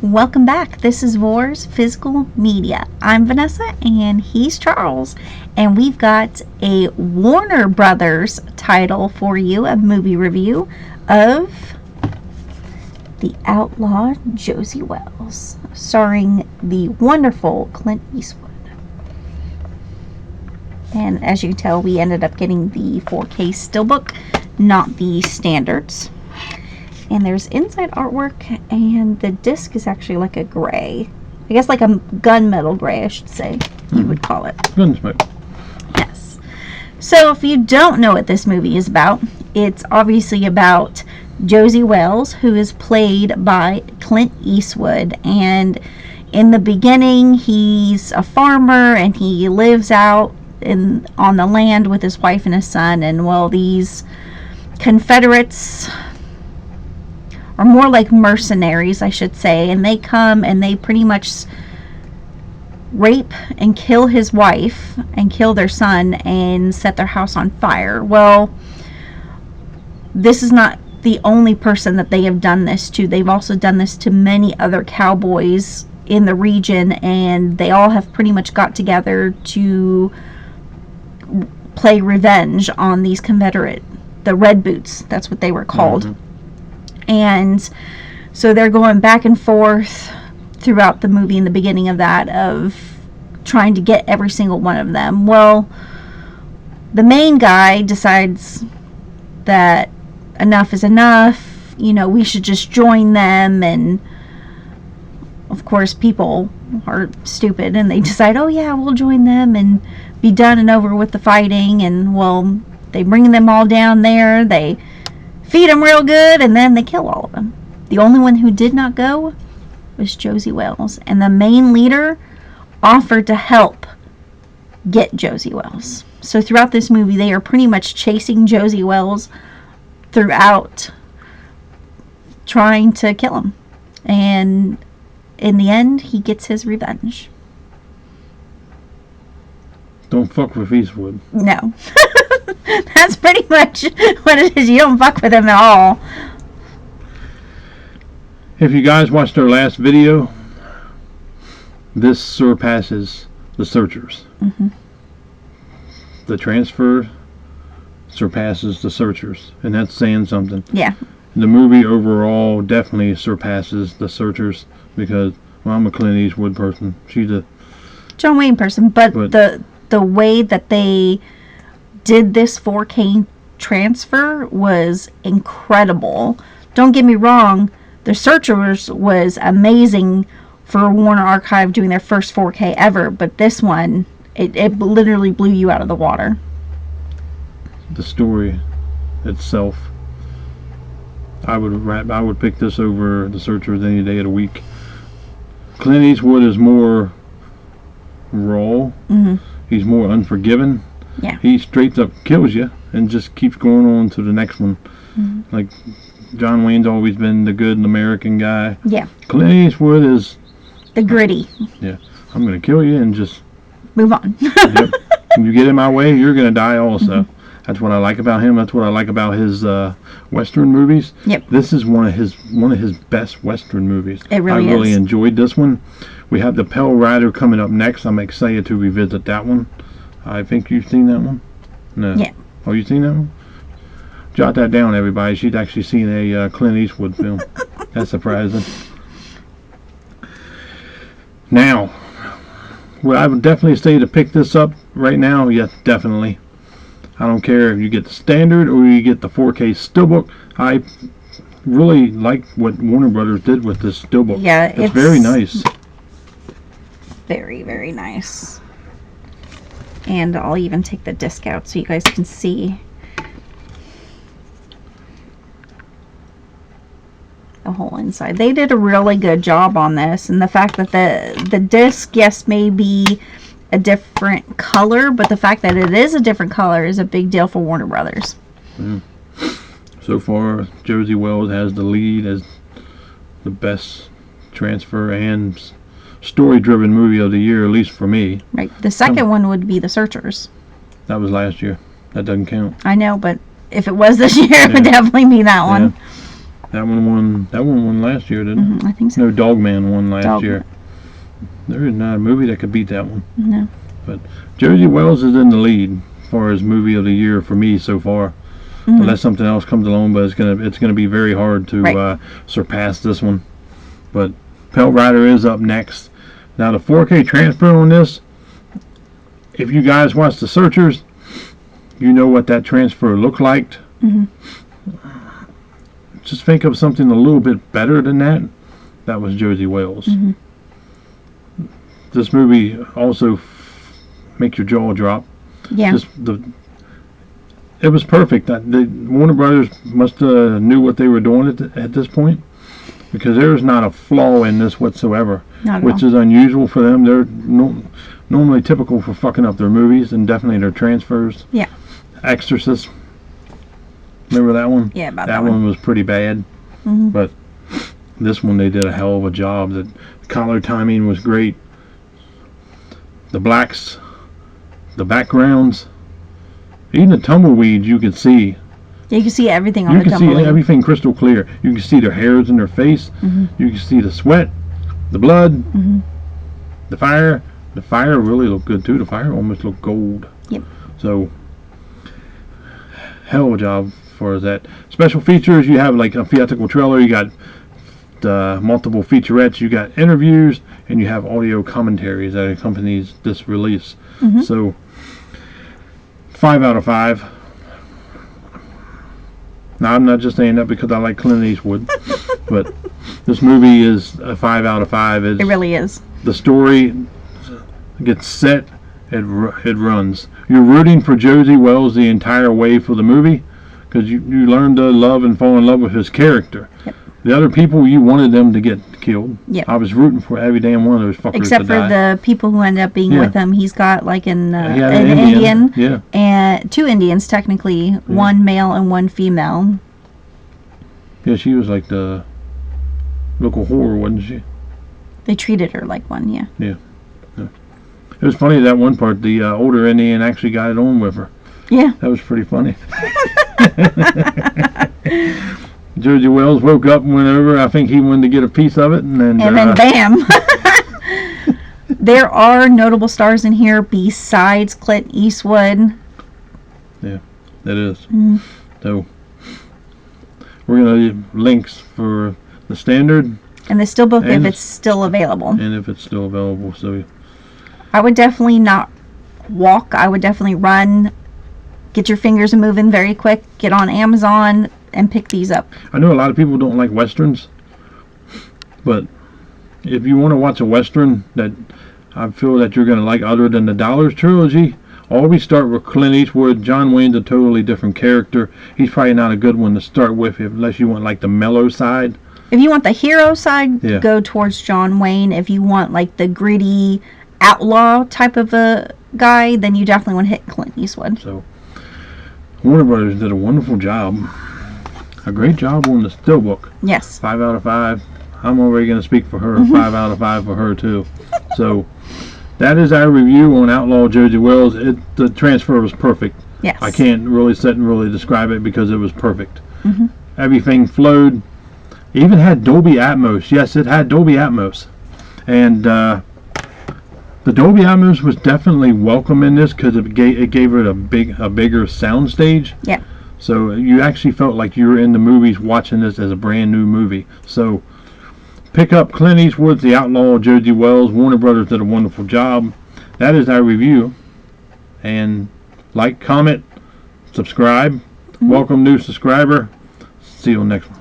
Welcome back. This is Vors Physical Media. I'm Vanessa and he's Charles. And we've got a Warner Brothers title for you, a movie review of The Outlaw Josey Wales, starring the wonderful Clint Eastwood. And as you can tell, we ended up getting the 4K Steelbook, not the standards. And there's inside artwork, and the disc is actually like a gray. I guess like a gunmetal gray, I should say, you would call it. Gunsmoke. Yes. So if you don't know what this movie is about, it's obviously about Josey Wales, who is played by Clint Eastwood. And in the beginning, he's a farmer, and he lives out on the land with his wife and his son. And well, these Confederates, or more like mercenaries, I should say, and they come and they pretty much rape and kill his wife and kill their son and set their house on fire. Well, this is not the only person that they have done this to. They've also done this to many other cowboys in the region, and they all have pretty much got together to play revenge on these Confederate, the Red Boots, that's what they were called. Mm-hmm. And so they're going back and forth throughout the movie, in the beginning of that, of trying to get every single one of them. Well, the main guy decides that enough is enough, we should just join them. And of course people are stupid and they decide, oh yeah, we'll join them and be done and over with the fighting. And well, they bring them all down there, they feed them real good, and then they kill all of them. The only one who did not go was Josey Wales, and the main leader offered to help get Josey Wales. So throughout this movie, they are pretty much chasing Josey Wales throughout, trying to kill him. And in the end, he gets his revenge. Don't fuck with Eastwood. No. That's pretty much what it is. You don't fuck with him at all. If you guys watched our last video, this surpasses The Searchers. Mm-hmm. The transfer surpasses The Searchers, and that's saying something. Yeah. The movie overall definitely surpasses The Searchers because, well, I'm a Clint Eastwood person. She's a John Wayne person, but the way that they did this 4K transfer was incredible. Don't get me wrong, The Searchers was amazing for Warner Archive doing their first 4K ever, but this one, it literally blew you out of the water. The story itself, I would pick this over The Searchers any day of the week. Clint Eastwood is more raw. Mm-hmm. He's more unforgiving. Yeah. He straight up kills you and just keeps going on to the next one. Mm-hmm. Like John Wayne's always been the good American guy. Yeah. Clint Eastwood is the gritty. Yeah. I'm gonna kill you and just move on. Yep. When you get in my way, you're gonna die also. Mm-hmm. That's what I like about him. That's what I like about his Western movies. Yep. This is one of his best Western movies. It really is. I really enjoyed this one. We have the Pale Rider coming up next. I'm excited to revisit that one. I think you've seen that one? No. Yeah. Oh, you've seen that one? Jot that down, everybody. She's actually seen a Clint Eastwood film. That's surprising. Now, would I definitely say to pick this up right now? Yes, definitely. I don't care if you get the standard or you get the 4K Steelbook. I really like what Warner Brothers did with this Steelbook. Yeah, it's very nice. Very, very nice. And I'll even take the disc out so you guys can see the whole inside. They did a really good job on this, and the fact that the disc, yes, may be a different color, but the fact that it is a different color is a big deal for Warner Brothers. Yeah. So far, Josey Wales has the lead as the best transfer and story-driven movie of the year, at least for me. Right. The second one would be The Searchers. That was last year. That doesn't count. I know, but if it was this year, it would definitely be that one. That one won. That one won last year, didn't it? I think so. No, Dogman won last Dog- year. There is not a movie that could beat that one. No. But Josie Wells is in the lead as far as movie of the year for me so far. Unless something else comes along, but it's gonna be very hard to surpass this one. But Pale Rider is up next. Now the 4K transfer on this, if you guys watch The Searchers, you know what that transfer looked like. Just think of something a little bit better than that. That was Josie Wells. This movie also makes your jaw drop. Yeah. It was perfect. Warner Brothers must have knew what they were doing at this point, because there is not a flaw in this whatsoever, which is unusual for them. They're normally typical for fucking up their movies, and definitely their transfers. Yeah. Exorcist. Remember that one? Yeah, about that one was pretty bad. But this one they did a hell of a job. The color timing was great. The blacks, the backgrounds, even the tumbleweeds you could see. You can see everything on the tumbleweed. You can see everything crystal clear. You can see their hairs in their face. You can see the sweat, the blood, the fire. The fire really looked good too. The fire almost looked gold. Yep. So, hell of a job as far as that. Special features, you have like a theatrical trailer. You got multiple featurettes. You got interviews, and you have audio commentaries that accompanies this release. So, 5 out of 5. Now, I'm not just saying that because I like Clint Eastwood, but this movie is a 5 out of 5. It really is. The story gets set, it runs. You're rooting for Josie Wells the entire way for the movie, because you learn to love and fall in love with his character. The other people, you wanted them to get killed. I was rooting for every damn one of those fuckers except to for die. the people who end up being with him. He's got like an Indian. And 2 Indians technically, 1 male and 1 female. Yeah, she was like the local whore, wasn't she? They treated her like one. Yeah. It was funny that one part. The older Indian actually got it on with her. Yeah. That was pretty funny. Josie Wells woke up and went over. I think he wanted to get a piece of it, and then bam. There are notable stars in here besides Clint Eastwood. Yeah, that is. So we're gonna leave links for the standard and the steelbook if it's still available. And if it's still available, so I would definitely not walk. I would definitely run. Get your fingers moving very quick. Get on Amazon and pick these up. I know a lot of people don't like westerns, but if you want to watch a western that I feel that you're going to like other than the Dollars trilogy, always start with Clint Eastwood. John Wayne's a totally different character. He's probably not a good one to start with unless you want like the mellow side. If you want the hero side, go towards John Wayne. If you want like the gritty outlaw type of a guy, then you definitely want to hit Clint Eastwood. So Warner Brothers did a wonderful job. A great job on the steelbook. Yes. 5 out of 5. I'm already going to speak for her. 5 out of 5 for her too. So that is our review on Outlaw Josey Wells. The transfer was perfect. Yes. I can't really sit and really describe it because it was perfect. Everything flowed. It even had Dolby Atmos. Yes, it had Dolby Atmos. And the Dolby Atmos was definitely welcome in this because it gave it a bigger sound stage. Yeah. So you actually felt like you were in the movies watching this as a brand new movie. So pick up Clint Eastwood's The Outlaw Josey Wells. Warner Brothers did a wonderful job. That is our review. And like, comment, subscribe. Welcome new subscriber. See you on the next one.